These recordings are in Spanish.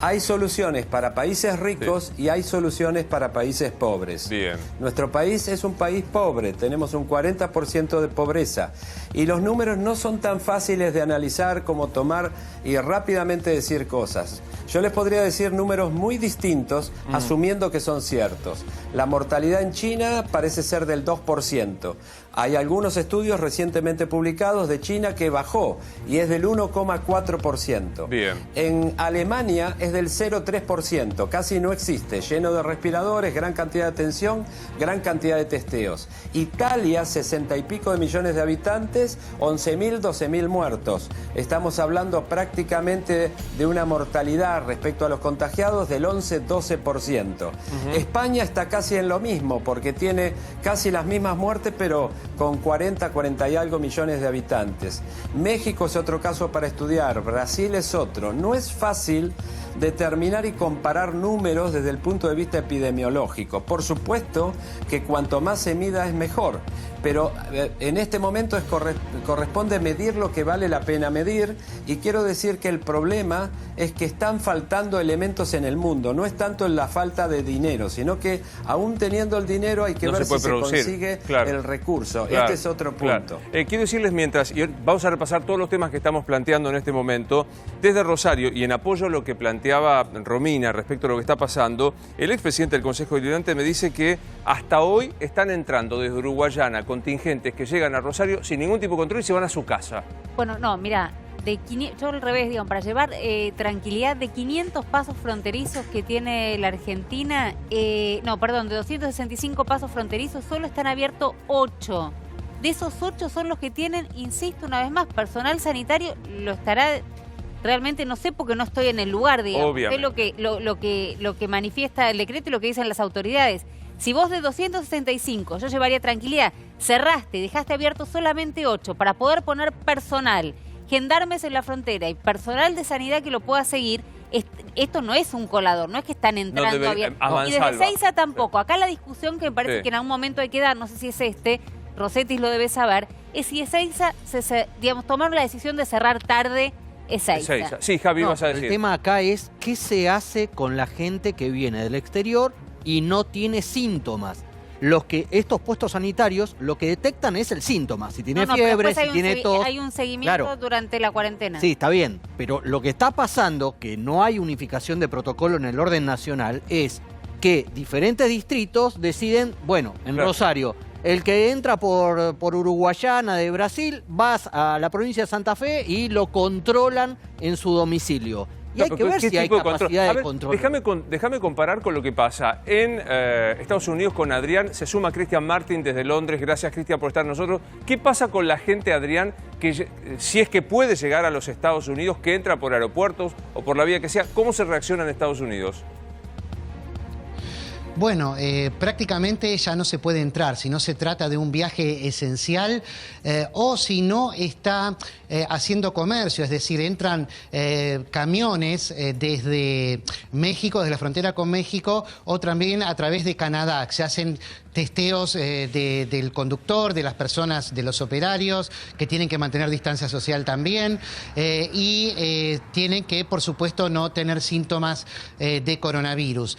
Hay soluciones para países ricos y hay soluciones para países pobres. Bien. Nuestro país es un país pobre, tenemos un 40% de pobreza y los números no son tan fáciles de analizar como tomar y rápidamente decir cosas. Yo les podría decir números muy distintos asumiendo que son ciertos. La mortalidad en China parece ser del 2%. Hay algunos estudios recientemente publicados de China que bajó y es del 1,4%. Bien. En Alemania es del 0,3%, casi no existe, lleno de respiradores, gran cantidad de atención, gran cantidad de testeos. Italia, 60 y pico de millones de habitantes, 11.000, 12.000 muertos. Estamos hablando prácticamente de una mortalidad respecto a los contagiados del 11-12%. España está casi en lo mismo, porque tiene casi las mismas muertes, pero con 40 y algo millones de habitantes. México es otro caso para estudiar, Brasil es otro. No es fácil determinar y comparar números desde el punto de vista epidemiológico. Por supuesto que cuanto más se mida es mejor, pero en este momento corresponde medir lo que vale la pena medir, y quiero decir que el problema es que están faltando elementos en el mundo. No es tanto en la falta de dinero, sino que aún teniendo el dinero hay que ver si se consigue el recurso. Este es otro punto. Quiero decirles mientras, y vamos a repasar todos los temas que estamos planteando en este momento, desde Rosario, y en apoyo a lo que planteaba Romina respecto a lo que está pasando, el expresidente del Consejo Deliberante me dice que hasta hoy están entrando desde Uruguayana contingentes que llegan a Rosario sin ningún tipo de control y se van a su casa. Bueno, no, mira, yo al revés, digamos, para llevar tranquilidad, de 500 pasos fronterizos que tiene la Argentina, de 265 pasos fronterizos, solo están abiertos 8. De esos 8 son los que tienen, insisto una vez más, personal sanitario. Lo estará, realmente no sé porque no estoy en el lugar, digamos. Obviamente. Es lo que manifiesta el decreto y lo que dicen las autoridades. Si vos de 265, yo llevaría tranquilidad, cerraste, dejaste abiertos solamente 8 para poder poner personal, gendarmes en la frontera y personal de sanidad que lo pueda seguir, esto no es un colador, no es que están entrando abiertos. Y desde Ezeiza tampoco. Acá la discusión que me parece que en algún momento hay que dar, no sé si es Rossetti lo debe saber, es si Ezeiza, tomaron la decisión de cerrar tarde Ezeiza. Sí, Javi, vas a decir. El tema acá es qué se hace con la gente que viene del exterior y no tiene síntomas. Estos puestos sanitarios lo que detectan es el síntoma. Si tiene fiebre, si tiene tos. Hay un seguimiento durante la cuarentena. Sí, está bien. Pero lo que está pasando, que no hay unificación de protocolo en el orden nacional, es que diferentes distritos deciden, bueno, en Rosario, el que entra por Uruguayana de Brasil, vas a la provincia de Santa Fe y lo controlan en su domicilio. Y hay que ver si hay capacidad de control. Déjame comparar con lo que pasa en Estados Unidos con Adrián. Se suma Cristian Martin desde Londres. Gracias, Cristian, por estar con nosotros. ¿Qué pasa con la gente, Adrián, que si es que puede llegar a los Estados Unidos, que entra por aeropuertos o por la vía que sea? ¿Cómo se reacciona en Estados Unidos? Bueno, prácticamente ya no se puede entrar si no se trata de un viaje esencial o si no está haciendo comercio, es decir, entran camiones desde México, desde la frontera con México, o también a través de Canadá. Se hacen testeos del conductor, de las personas, de los operarios, que tienen que mantener distancia social también, y tienen que, por supuesto, no tener síntomas de coronavirus.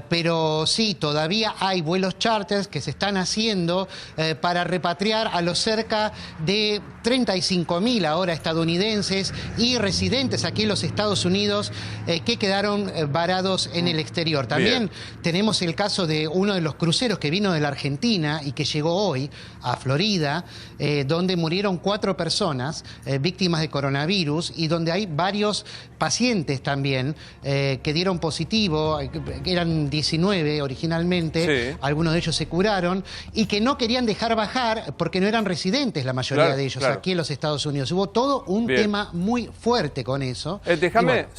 Pero sí, todavía hay vuelos charters que se están haciendo para repatriar a los cerca de 35.000 ahora estadounidenses y residentes aquí en los Estados Unidos que quedaron varados en el exterior. También tenemos el caso de uno de los cruceros que vino de la Argentina y que llegó hoy a Florida, donde murieron 4 personas víctimas de coronavirus y donde hay varios pacientes también que dieron positivo, eran 19 originalmente, algunos de ellos se curaron y que no querían dejar bajar porque no eran residentes la mayoría de ellos aquí en los Estados Unidos. Hubo todo un tema muy fuerte con eso.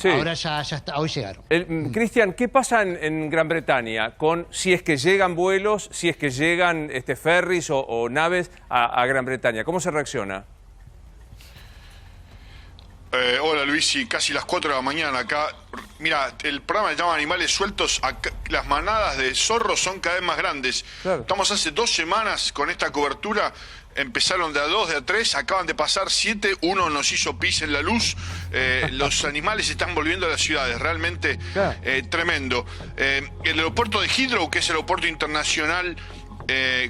Ahora ya está, hoy llegaron. Cristian, ¿qué pasa en Gran Bretaña con si es que llegan vuelos, si es que llegan ferries o naves a Gran Bretaña? ¿Cómo se reacciona? Hola Luis, y casi las 4 de la mañana acá. Mira, el programa se llama Animales Sueltos. Acá, las manadas de zorros son cada vez más grandes. Estamos hace 2 semanas con esta cobertura empezaron de a 2, de a 3, acaban de pasar 7, uno nos hizo pis en la luz, los animales se están volviendo a las ciudades, realmente tremendo. El aeropuerto de Heathrow, que es el aeropuerto internacional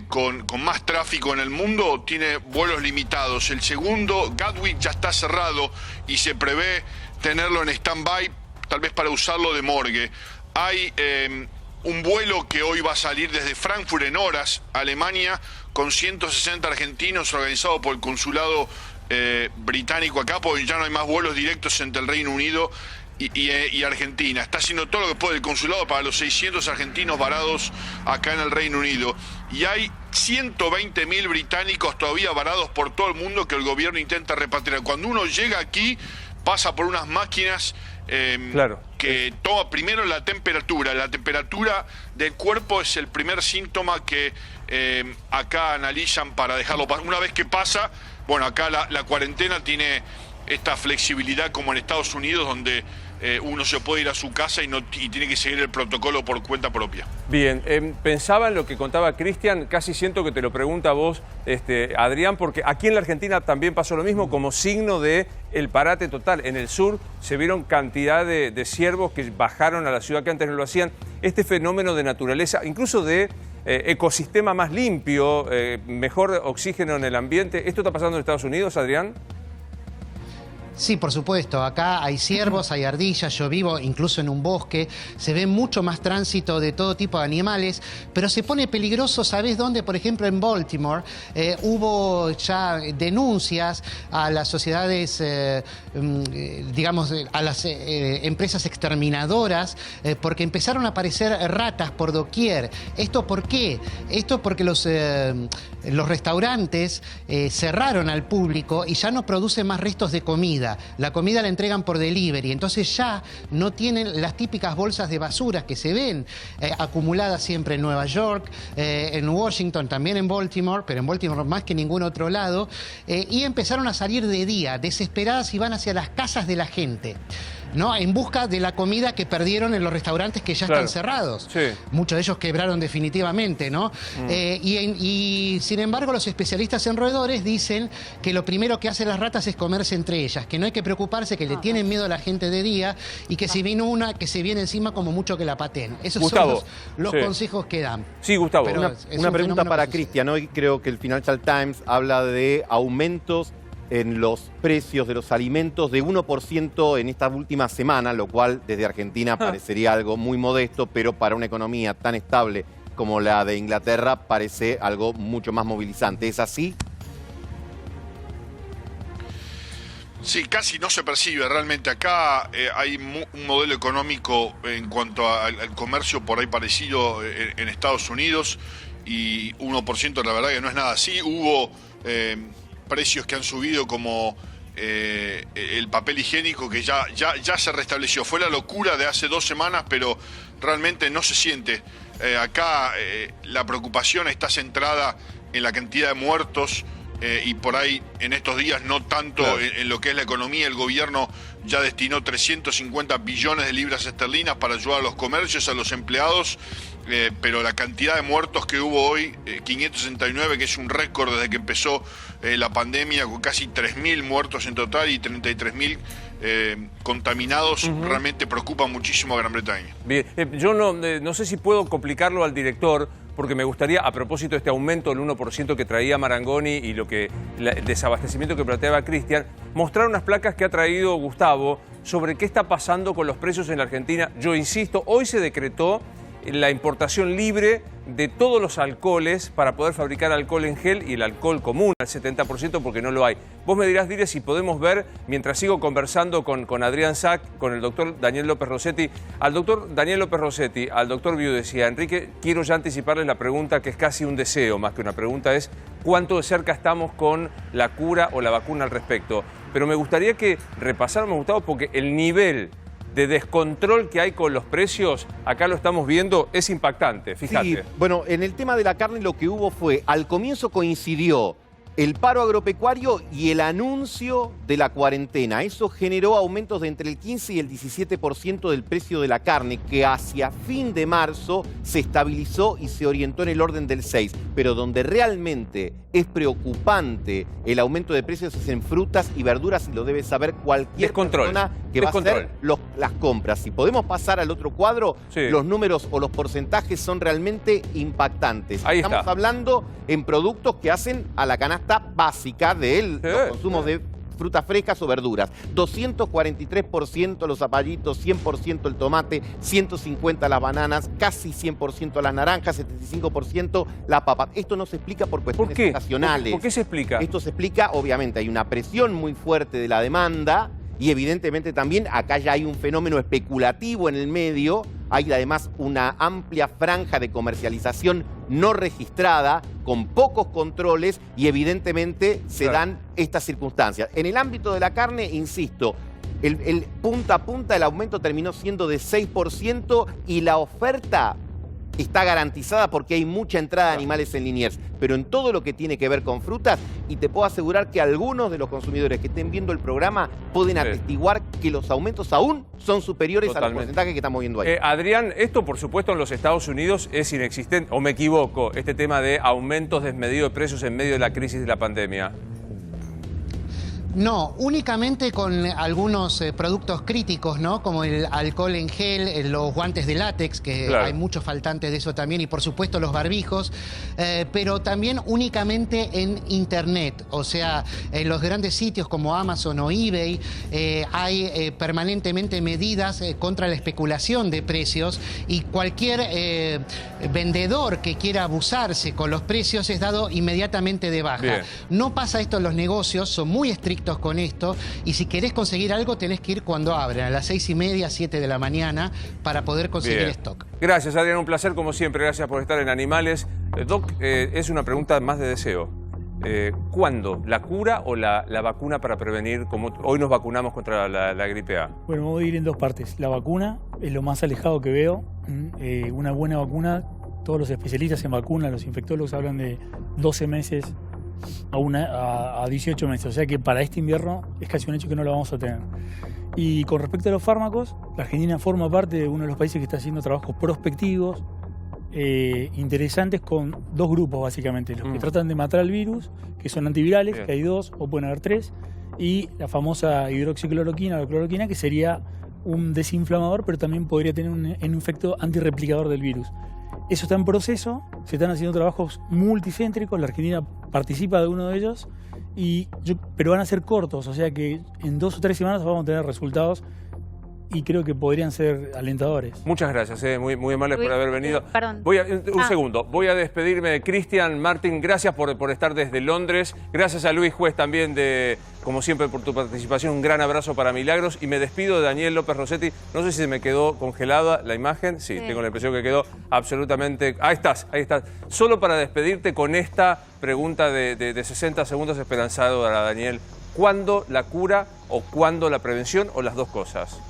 con más tráfico en el mundo, tiene vuelos limitados. El segundo, Gatwick, ya está cerrado y se prevé tenerlo en stand-by, tal vez para usarlo de morgue. Hay un vuelo que hoy va a salir desde Frankfurt en horas, Alemania, con 160 argentinos, organizado por el consulado británico acá, porque ya no hay más vuelos directos entre el Reino Unido y Argentina. Está haciendo todo lo que puede el consulado para los 600 argentinos varados acá en el Reino Unido. Y hay 120.000 británicos todavía varados por todo el mundo que el gobierno intenta repatriar. Cuando uno llega aquí, pasa por unas máquinas que toma primero la temperatura. La temperatura del cuerpo es el primer síntoma que acá analizan para dejarlo pasar. Una vez que pasa, bueno, acá la cuarentena tiene esta flexibilidad como en Estados Unidos, donde uno se puede ir a su casa y tiene que seguir el protocolo por cuenta propia. Bien, pensaba en lo que contaba Cristian, casi siento que te lo pregunta a vos, Adrián, porque aquí en la Argentina también pasó lo mismo, como signo de el parate total. En el sur se vieron cantidad de ciervos que bajaron a la ciudad que antes no lo hacían. Este fenómeno de naturaleza, incluso de ecosistema más limpio, mejor oxígeno en el ambiente, ¿esto está pasando en Estados Unidos, Adrián? Sí, por supuesto. Acá hay ciervos, hay ardillas, yo vivo incluso en un bosque, se ve mucho más tránsito de todo tipo de animales, pero se pone peligroso, ¿sabés dónde? Por ejemplo, en Baltimore hubo ya denuncias a las sociedades, digamos, a las empresas exterminadoras, porque empezaron a aparecer ratas por doquier. ¿Esto por qué? Esto porque los restaurantes cerraron al público y ya no producen más restos de comida. La comida la entregan por delivery, entonces ya no tienen las típicas bolsas de basuras que se ven acumuladas siempre en Nueva York, en Washington, también en Baltimore, pero en Baltimore más que en ningún otro lado, y empezaron a salir de día, desesperadas, y van hacia las casas de la gente, ¿no? En busca de la comida que perdieron en los restaurantes que ya están cerrados. Sí. Muchos de ellos quebraron definitivamente, ¿no? Y sin embargo, los especialistas en roedores dicen que lo primero que hacen las ratas es comerse entre ellas, que no hay que preocuparse, que le tienen miedo a la gente de día y que si viene una, que se viene encima como mucho que la pateen. Esos Gustavo, son los consejos que dan. Sí, Gustavo. Una pregunta para Cristian. Hoy creo que el Financial Times habla de aumentos en los precios de los alimentos de 1% en esta última semana, lo cual desde Argentina parecería algo muy modesto, pero para una economía tan estable como la de Inglaterra parece algo mucho más movilizante. ¿Es así? Sí, casi no se percibe realmente. Acá hay un modelo económico en cuanto al comercio por ahí parecido en Estados Unidos, y 1% la verdad que no es nada así. Hubo precios que han subido como el papel higiénico, que ya se restableció. Fue la locura de hace 2 semanas, pero realmente no se siente. Acá la preocupación está centrada en la cantidad de muertos, y por ahí en estos días no tanto en lo que es la economía. El gobierno ya destinó 350 billones de libras esterlinas para ayudar a los comercios, a los empleados, pero la cantidad de muertos que hubo hoy, 569, que es un récord desde que empezó la pandemia, con casi 3.000 muertos en total y 33.000 contaminados, realmente preocupa muchísimo a Gran Bretaña. Bien, yo no sé si puedo complicarlo al director, porque me gustaría, a propósito de este aumento del 1% que traía Marangoni y el desabastecimiento que planteaba Cristian, mostrar unas placas que ha traído Gustavo sobre qué está pasando con los precios en la Argentina. Yo insisto, hoy se decretó la importación libre de todos los alcoholes para poder fabricar alcohol en gel y el alcohol común al 70%, porque no lo hay. Vos me dirás, Dire, si podemos ver, mientras sigo conversando con Adrián Sack, con el doctor Daniel López Rossetti, al doctor Daniel López Rossetti, al doctor Viudez y a Enrique, quiero ya anticiparles la pregunta, que es casi un deseo más que una pregunta, es cuánto de cerca estamos con la cura o la vacuna al respecto. Pero me gustaría que repasáramos, Gustavo, porque el nivel de descontrol que hay con los precios, acá lo estamos viendo, es impactante, fíjate. Sí, bueno, en el tema de la carne lo que hubo fue, al comienzo coincidió el paro agropecuario y el anuncio de la cuarentena. Eso generó aumentos de entre el 15 y el 17% del precio de la carne, que hacia fin de marzo se estabilizó y se orientó en el orden del 6%. Pero donde realmente es preocupante el aumento de precios es en frutas y verduras, y lo debe saber cualquier persona que va a hacer las compras. Si podemos pasar al otro cuadro, los números o los porcentajes son realmente impactantes. Estamos hablando en productos que hacen a la canasta básica de los consumos de frutas frescas o verduras. 243% los zapallitos, 100% el tomate, 150% las bananas, casi 100% las naranjas, 75% la papa. Esto no se explica por cuestiones estacionales. ¿Por qué se explica? Esto se explica, obviamente, hay una presión muy fuerte de la demanda y evidentemente también acá ya hay un fenómeno especulativo en el medio. Hay además una amplia franja de comercialización no registrada, con pocos controles, y evidentemente se dan estas circunstancias. En el ámbito de la carne, insisto, el punta a punta el aumento terminó siendo de 6% y la oferta está garantizada porque hay mucha entrada de animales en Liniers. Pero en todo lo que tiene que ver con frutas, y te puedo asegurar que algunos de los consumidores que estén viendo el programa pueden atestiguar que los aumentos aún son superiores a los porcentajes que estamos viendo ahí. Adrián, esto por supuesto en los Estados Unidos es inexistente, o me equivoco, este tema de aumentos desmedidos de precios en medio de la crisis de la pandemia. No, únicamente con algunos productos críticos, ¿no? Como el alcohol en gel, los guantes de látex, que hay muchos faltantes de eso también, y por supuesto los barbijos, pero también únicamente en Internet. O sea, en los grandes sitios como Amazon o eBay hay permanentemente medidas contra la especulación de precios, y cualquier vendedor que quiera abusarse con los precios es dado inmediatamente de baja. No pasa esto en los negocios, son muy estrictos con esto, y si querés conseguir algo tenés que ir cuando abren, a las 6:30, 7 de la mañana, para poder conseguir stock. Gracias, Adrián, un placer como siempre, gracias por estar en Animales. Doc, es una pregunta más de deseo. ¿Cuándo? ¿La cura o la vacuna para prevenir, como hoy nos vacunamos contra la gripe A? Bueno, voy a ir en dos partes. La vacuna es lo más alejado que veo. Una buena vacuna, todos los especialistas en vacunas, los infectólogos hablan de 12 meses a 18 meses, o sea que para este invierno es casi un hecho que no lo vamos a tener. Y con respecto a los fármacos, la Argentina forma parte de uno de los países que está haciendo trabajos prospectivos interesantes con dos grupos básicamente, los que tratan de matar al virus, que son antivirales, que hay dos o pueden haber tres, y la famosa hidroxicloroquina o cloroquina, que sería un desinflamador, pero también podría tener un efecto antirreplicador del virus. Eso está en proceso, se están haciendo trabajos multicéntricos, la Argentina participa de uno de ellos, pero van a ser cortos, o sea que en 2 o 3 semanas vamos a tener resultados y creo que podrían ser alentadores. Muchas gracias, muy amables por haber venido. Perdón. Un segundo, voy a despedirme de Cristian. Martín, gracias por estar desde Londres. Gracias a Luis Juez también, como siempre, por tu participación. Un gran abrazo para Milagros. Y me despido de Daniel López Rossetti. No sé si se me quedó congelada la imagen. Sí, tengo la impresión que quedó absolutamente... Ahí estás. Solo para despedirte con esta pregunta de 60 segundos esperanzado a Daniel. ¿Cuándo la cura o cuándo la prevención o las dos cosas?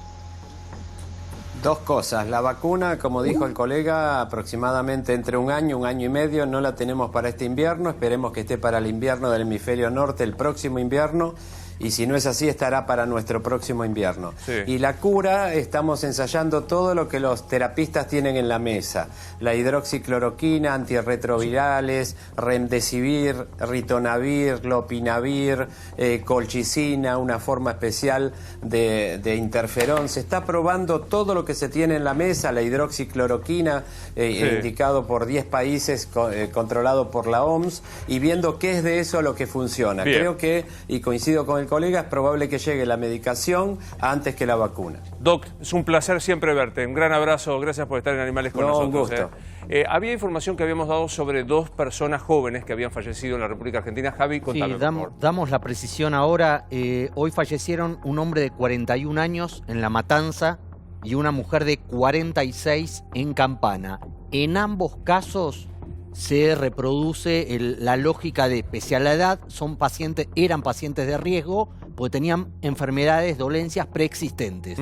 Dos cosas. La vacuna, como dijo el colega, aproximadamente entre un año y medio. No la tenemos para este invierno. Esperemos que esté para el invierno del hemisferio norte, el próximo invierno. Y si no es así, estará para nuestro próximo invierno. Y la cura, estamos ensayando todo lo que los terapistas tienen en la mesa. La hidroxicloroquina, antirretrovirales, remdesivir, ritonavir, lopinavir, colchicina, una forma especial de interferón. Se está probando todo lo que se tiene en la mesa. La hidroxicloroquina, indicado por 10 países, controlado por la OMS, y viendo qué es de eso lo que funciona. Creo que, y coincido con el colega, es probable que llegue la medicación antes que la vacuna. Doc, es un placer siempre verte. Un gran abrazo, gracias por estar en Animales con nosotros. Un gusto. Había información que habíamos dado sobre 2 personas jóvenes que habían fallecido en la República Argentina. Javi, contame, por favor. Damos la precisión ahora. Hoy fallecieron un hombre de 41 años en La Matanza y una mujer de 46 en Campana. En ambos casos se reproduce la lógica de, pese a la edad, eran pacientes de riesgo porque tenían enfermedades, dolencias preexistentes,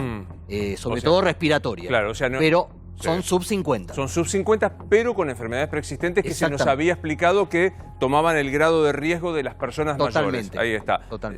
sobre todo respiratorias. Claro, o sea, pero Son sub 50. Son sub 50, pero con enfermedades preexistentes que se nos Exactamente. había explicado que tomaban el grado de riesgo de las personas mayores. Totalmente. Ahí está. Totalmente.